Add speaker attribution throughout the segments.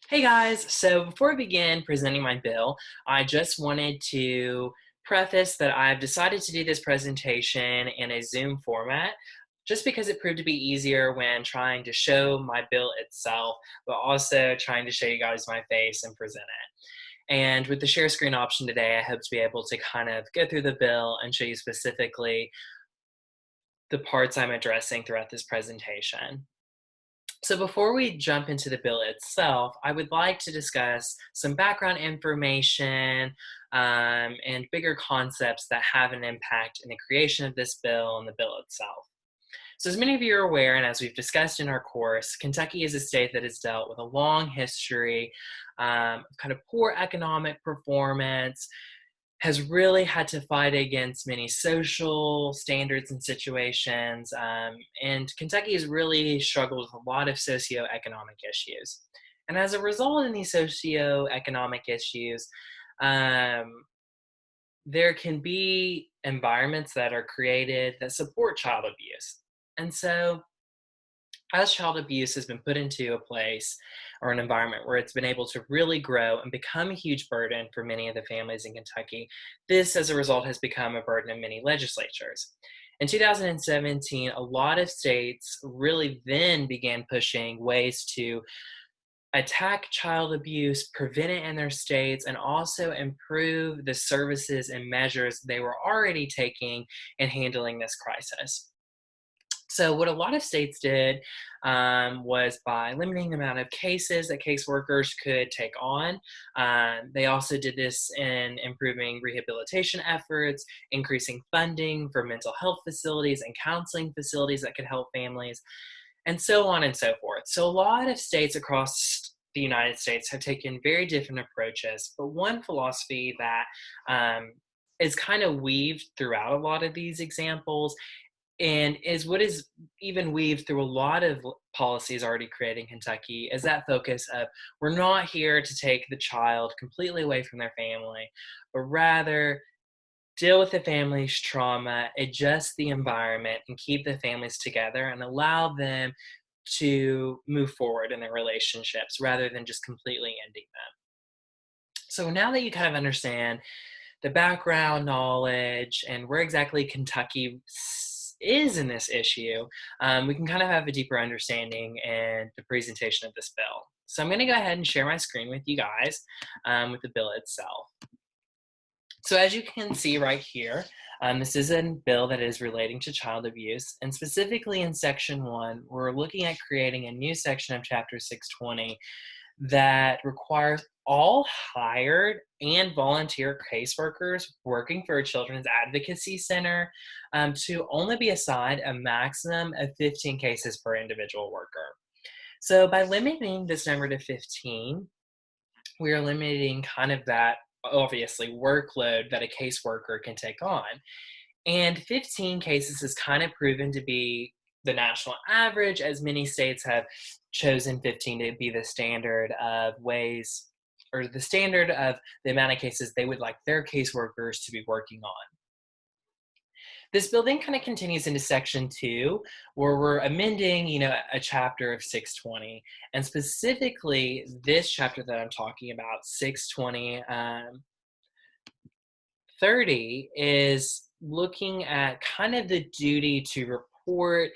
Speaker 1: Hey guys, so before I begin presenting my bill, I just wanted to preface that I've decided to do this presentation in a Zoom format just because it proved to be easier when trying to show my bill itself, but also trying to show you guys my face and present it. And with the share screen option today, I hope to be able to kind of go through the bill and show you specifically the parts I'm addressing throughout this presentation. So before we jump into the bill itself, I would like to discuss some background information and bigger concepts that have an impact in the creation of this bill and the bill itself. So as many of you are aware, and as we've discussed in our course, Kentucky is a state that has dealt with a long history of kind of poor economic performance, has really had to fight against many social standards and situations. And Kentucky has really struggled with a lot of socioeconomic issues. And as a result in these socioeconomic issues, um, there can be environments that are created that support child abuse. And so as child abuse has been put into a place or an environment where it's been able to really grow and become a huge burden for many of the families in Kentucky, this as a result has become a burden in many legislatures. In 2017, a lot of states really then began pushing ways to attack child abuse, prevent it in their states, and also improve the services and measures they were already taking in handling this crisis. So what a lot of states did was by limiting the amount of cases that caseworkers could take on. They also did this in improving rehabilitation efforts, increasing funding for mental health facilities and counseling facilities that could help families, and so on and so forth. So a lot of states across the United States have taken very different approaches, but one philosophy that is kind of weaved throughout a lot of these examples and is what is even weaved through a lot of policies already created in Kentucky is that focus of we're not here to take the child completely away from their family, but rather deal with the family's trauma, adjust the environment, and keep the families together and allow them to move forward in their relationships rather than just completely ending them. So now that you kind of understand the background knowledge and where exactly Kentucky is in this issue, we can kind of have a deeper understanding in the presentation of this bill. So I'm going to go ahead and share my screen with you guys with the bill itself. So as you can see right here, this is a bill that is relating to child abuse, and specifically in Section 1, we're looking at creating a new section of Chapter 620 that requires all hired and volunteer caseworkers working for a children's advocacy center to only be assigned a maximum of 15 cases per individual worker. So by limiting this number to 15, we are limiting kind of that obviously workload that a caseworker can take on. And 15 cases has kind of proven to be the national average, as many states have chosen 15 to be the standard of ways or the standard of the amount of cases they would like their caseworkers to be working on. This bill then kind of continues into section 2, where we're amending, a chapter of 620. And specifically, this chapter that I'm talking about, 620 30, is looking at kind of the duty to report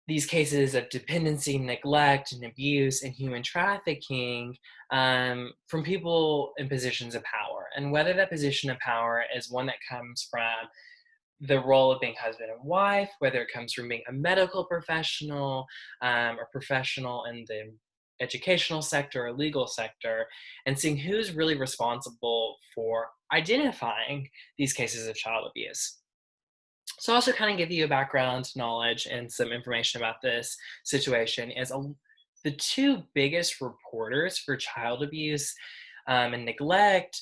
Speaker 1: these cases of dependency, neglect, and abuse and human trafficking from people in positions of power. And whether that position of power is one that comes from the role of being husband and wife, whether it comes from being a medical professional or professional in the educational sector or legal sector, and seeing who's really responsible for identifying these cases of child abuse. So also kind of give you a background knowledge and some information about this situation is the two biggest reporters for child abuse and neglect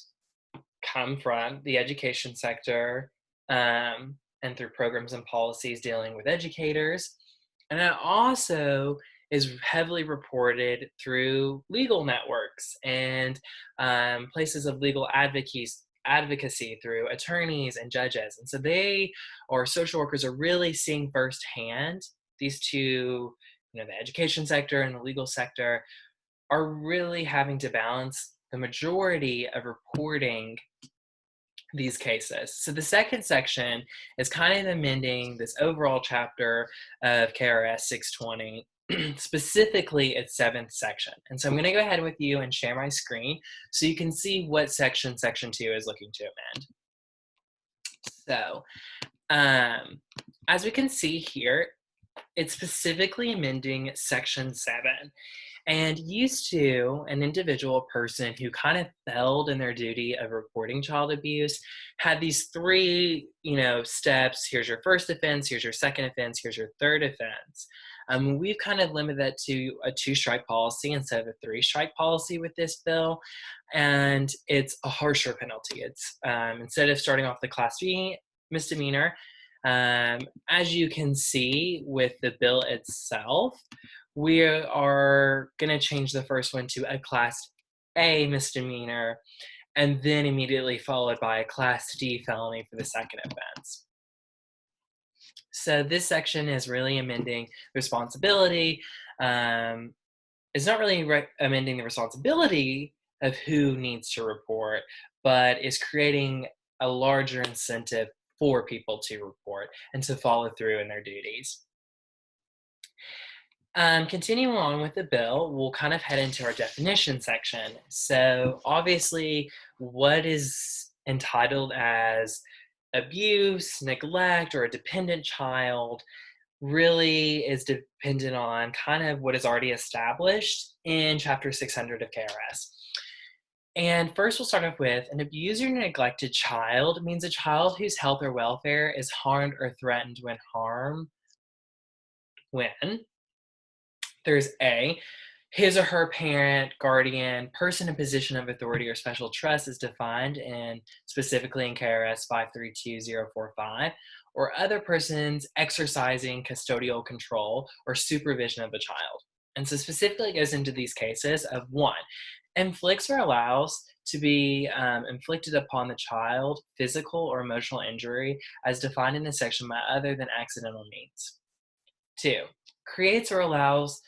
Speaker 1: come from the education sector and through programs and policies dealing with educators. And it also is heavily reported through legal networks and places of legal advocacy through attorneys and judges. And so they or social workers are really seeing firsthand these two, the education sector and the legal sector are really having to balance the majority of reporting these cases. So the second section is kind of amending this overall chapter of KRS 620, specifically its seventh section. And so I'm going to go ahead with you and share my screen so you can see what section 2 is looking to amend. So as we can see here, it's specifically amending section 7 and used to an individual person who kind of failed in their duty of reporting child abuse had these three, steps. Here's your first offense, here's your second offense, here's your third offense. We've kind of limited that to a 2-strike policy instead of a 3-strike policy with this bill, and it's a harsher penalty. It's instead of starting off the Class B misdemeanor, as you can see with the bill itself, we are going to change the first one to a Class A misdemeanor and then immediately followed by a Class D felony for the second offense. So this section is really amending responsibility. It's not really amending the responsibility of who needs to report, but is creating a larger incentive for people to report and to follow through in their duties. Continuing on with the bill, we'll kind of head into our definition section. So obviously, what is entitled as abuse, neglect, or a dependent child really is dependent on kind of what is already established in Chapter 600 of KRS. And first, we'll start off with an abused or neglected child means a child whose health or welfare is harmed or threatened when there's A, his or her parent, guardian, person in position of authority or special trust is defined specifically in KRS 532045, or other persons exercising custodial control or supervision of the child. And so specifically it goes into these cases of 1, inflicts or allows to be inflicted upon the child physical or emotional injury as defined in this section by other than accidental means. 2, creates or allows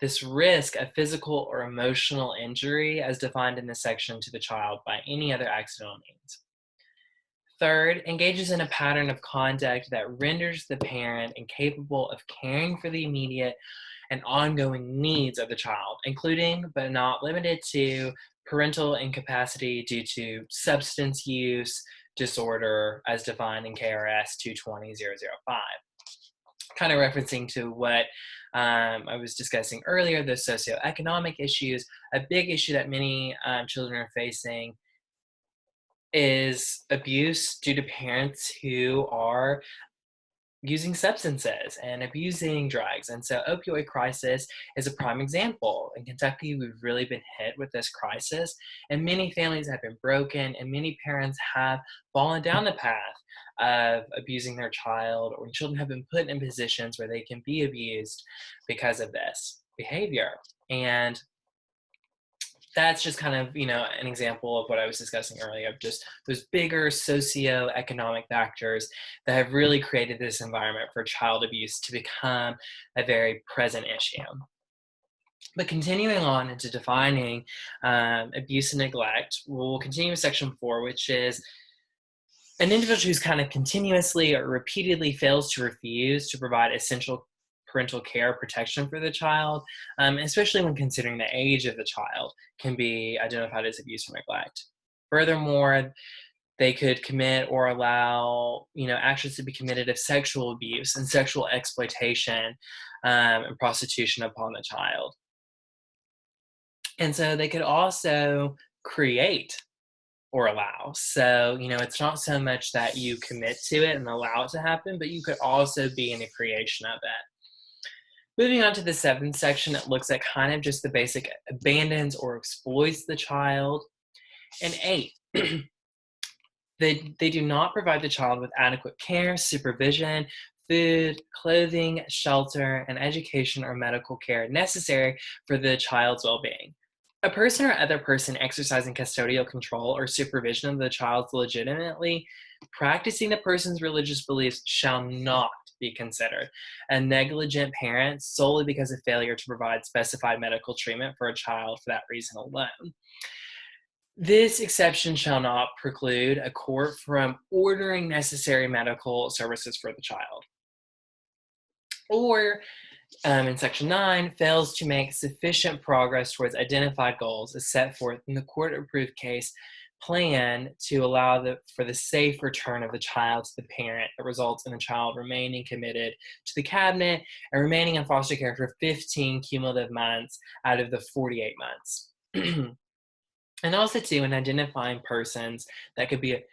Speaker 1: this risk of physical or emotional injury as defined in this section to the child by any other accidental means. 3rd, engages in a pattern of conduct that renders the parent incapable of caring for the immediate and ongoing needs of the child, including but not limited to parental incapacity due to substance use disorder as defined in KRS 220005. Kind of referencing to what I was discussing earlier, the socioeconomic issues. A big issue that many children are facing is abuse due to parents who are using substances and abusing drugs. And so opioid crisis is a prime example. In Kentucky, we've really been hit with this crisis, and many families have been broken, and many parents have fallen down the path of abusing their child, or children have been put in positions where they can be abused because of this behavior. And that's just kind of, an example of what I was discussing earlier, of just those bigger socioeconomic factors that have really created this environment for child abuse to become a very present issue. But continuing on into defining abuse and neglect, we'll continue with section 4, which is an individual who's kind of continuously or repeatedly fails to refuse to provide essential parental care protection for the child, especially when considering the age of the child, can be identified as abuse or neglect. Furthermore, they could commit or allow, actions to be committed of sexual abuse and sexual exploitation and prostitution upon the child. And so they could also create or allow. So, it's not so much that you commit to it and allow it to happen, but you could also be in the creation of it. Moving on to the 7th section, it looks at kind of just the basic abandons or exploits the child. And 8, they do not provide the child with adequate care, supervision, food, clothing, shelter, and education or medical care necessary for the child's well-being. A person or other person exercising custodial control or supervision of the child legitimately practicing the person's religious beliefs shall not be considered. A negligent parent solely because of failure to provide specified medical treatment for a child for that reason alone. This exception shall not preclude a court from ordering necessary medical services for the child. Or in Section 9, fails to make sufficient progress towards identified goals as set forth in the court-approved case plan to allow for the safe return of the child to the parent that results in the child remaining committed to the cabinet and remaining in foster care for 15 cumulative months out of the 48 months. And also, too, in identifying persons that could be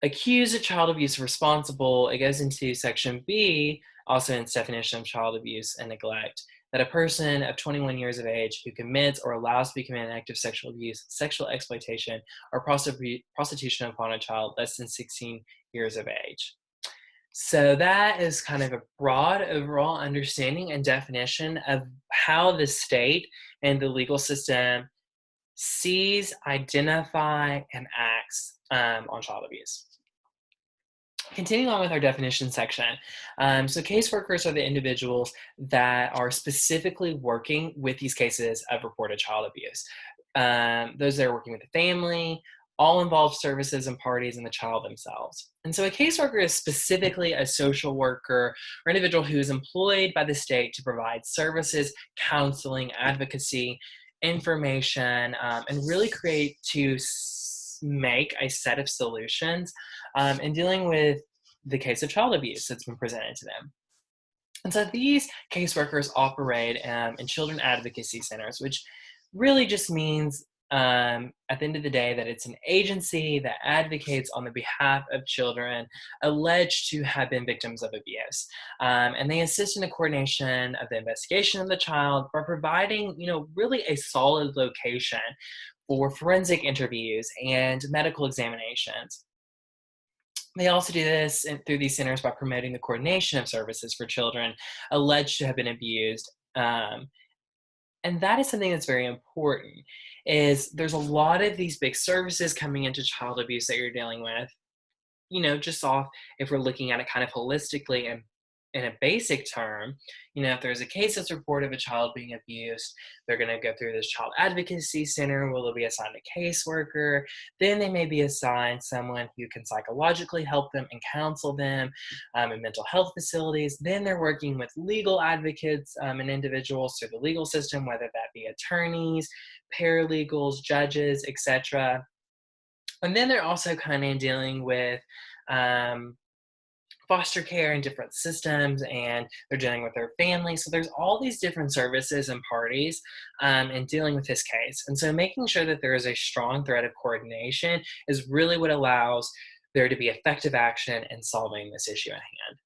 Speaker 1: accused of child abuse or responsible, it goes into Section B, also in its definition of child abuse and neglect, that a person of 21 years of age who commits or allows to be committed an act of sexual abuse, sexual exploitation, or prostitution upon a child less than 16 years of age. So that is kind of a broad overall understanding and definition of how the state and the legal system sees, identify, and acts on child abuse. Continuing on with our definition section. So caseworkers are the individuals that are specifically working with these cases of reported child abuse. Those that are working with the family, all involved services and parties, and the child themselves. And so a caseworker is specifically a social worker or individual who is employed by the state to provide services, counseling, advocacy, information, and really make a set of solutions in dealing with the case of child abuse that's been presented to them. And so these caseworkers operate in children advocacy centers, which really just means at the end of the day that it's an agency that advocates on the behalf of children alleged to have been victims of abuse. And they assist in the coordination of the investigation of the child by providing, really a solid location for forensic interviews and medical examinations. They also do this through these centers by promoting the coordination of services for children alleged to have been abused. And that is something that's very important, is there's a lot of these big services coming into child abuse that you're dealing with, just off if we're looking at it kind of holistically and in a basic term, if there's a case that's reported of a child being abused, they're going to go through this child advocacy center where they'll be assigned a caseworker. Then they may be assigned someone who can psychologically help them and counsel them in mental health facilities. Then they're working with legal advocates and individuals through the legal system, whether that be attorneys, paralegals, judges, etc. And then they're also kind of dealing with foster care in different systems, and they're dealing with their family. So there's all these different services and parties in dealing with this case. And so making sure that there is a strong thread of coordination is really what allows there to be effective action in solving this issue at hand.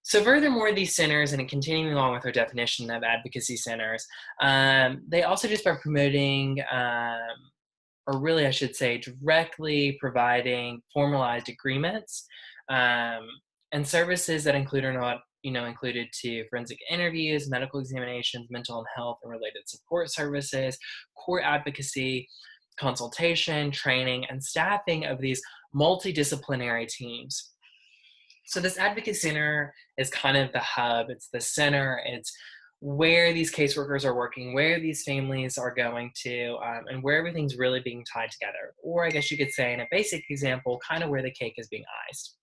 Speaker 1: So furthermore, these centers, and continuing along with our definition of advocacy centers, they also just by promoting or really I should say directly providing formalized agreements and services that include or not, included to forensic interviews, medical examinations, mental and health and related support services, court advocacy, consultation, training, and staffing of these multidisciplinary teams. So this advocacy center is kind of the hub, it's the center, it's where these caseworkers are working, where these families are going to, and where everything's really being tied together. Or I guess you could say in a basic example, kind of where the cake is being iced.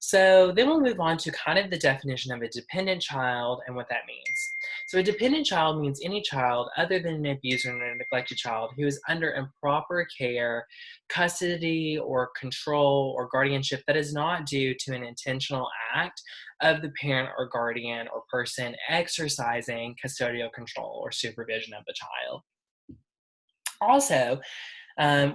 Speaker 1: So then we'll move on to kind of the definition of a dependent child and what that means. So a dependent child means any child other than an abused or a neglected child who is under improper care, custody, or control or guardianship that is not due to an intentional act of the parent or guardian or person exercising custodial control or supervision of the child. Also,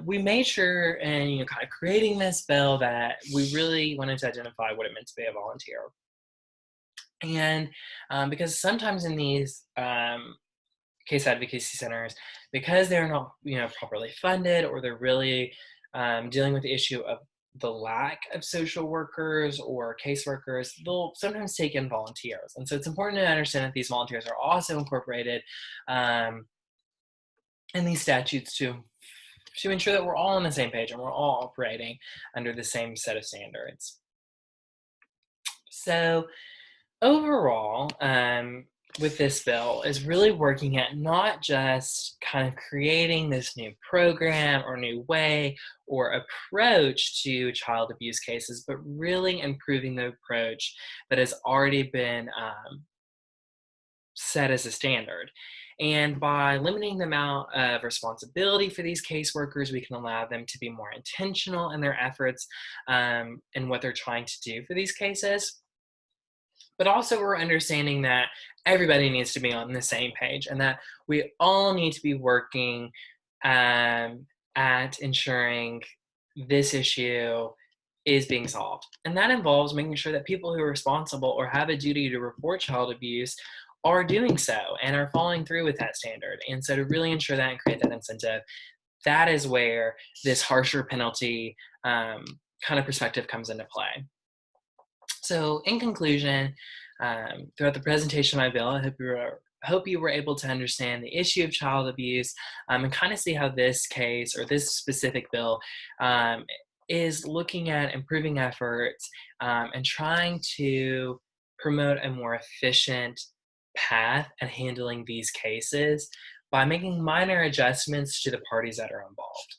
Speaker 1: we made sure in kind of creating this bill that we really wanted to identify what it meant to be a volunteer. And because sometimes in these case advocacy centers, because they're not properly funded, or they're really dealing with the issue of the lack of social workers or caseworkers, they'll sometimes take in volunteers. And so it's important to understand that these volunteers are also incorporated in these statutes to ensure that we're all on the same page and we're all operating under the same set of standards. So, overall, with this bill is really working at not just kind of creating this new program or new way or approach to child abuse cases, but really improving the approach that has already been set as a standard. And by limiting the amount of responsibility for these caseworkers, we can allow them to be more intentional in their efforts and what they're trying to do for these cases. But also, we're understanding that everybody needs to be on the same page and that we all need to be working um, at ensuring this issue is being solved. And that involves making sure that people who are responsible or have a duty to report child abuse are doing so and are following through with that standard. And so, to really ensure that and create that incentive, that is where this harsher penalty kind of perspective comes into play. So, in conclusion, throughout the presentation of my bill, hope you were able to understand the issue of child abuse and kind of see how this case or this specific bill um, is looking at improving efforts and trying to promote a more efficient path at handling these cases by making minor adjustments to the parties that are involved.